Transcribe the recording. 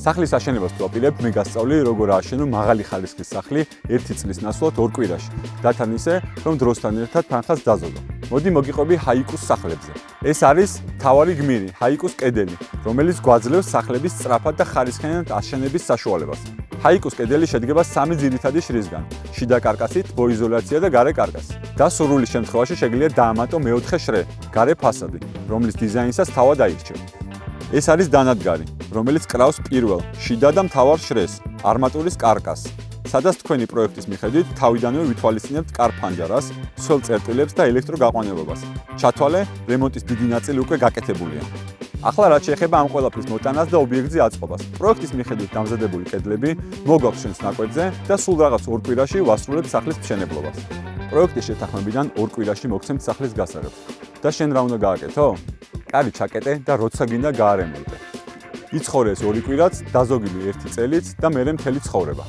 სახლის აშენებას თუ აპირებ, მე გასწავლი, როგორ ააშენო მაღალი ხარისხის სახლი 1 წლის ნაცვლად 2 კვირაში. დათან ისე, რომ დროსთან ერთად თანხას დაზოდო. მოდი მოგიყვები ჰაიკუს სახლებზე. ეს არის მთავარი გმირი, ჰაიკუს კედელი, რომელიც გვაძლევს სახლების სწრაფად და ხარისხიანად აშენების საშუალებას. ჰაიკუს კედელი შედგება 3 ძირითადი შრისგან: შიდა კარკასით, მოიზოლაცია და გარე კარკასი. და სურვილი შემთხვევაში შეგიძლია დაამატო მეოთხე შრე, გარე ფასადი, რომლის დიზაინსაც თავად აირჩევ. ეს არის დანადგარი, რომელიც კრავს პირველ, შიდა და მთავარ შრეს, არმატურის კარკასს, სადაც თქვენი პროექტის მიხედვით თავიდანვე ვითვალისწინებთ კარფანჯარას, სველ წერტილებს და ელექტროგაყვანილობას. ჩათვალე, რემონტის დიდი ნაწილი უკვე გაკეთებულია. ახლა რაც შეეხება ამ ყველაფრის მოტანას და ობიექტზე აწყობას. პროექტის მიხედვით დამზადებული კედლები მოგაქვს ჩვენს ნაკვეთზე და სულ რაღაც 2 კვირაში ვასრულებთ სახლის მშენებლობას. პროექტის შეთანხმებიდან 2 კვირაში მოგცემთ სახლის გასაღებს. და შენ რა უნდა გააკეთო? კარი ჩაკეტე და როცა გინდა გაარემონტე. იცხოვრე ეს 2 კვირაც, დაზოგილი 1 წელიც და მერე მთელი ცხოვრება.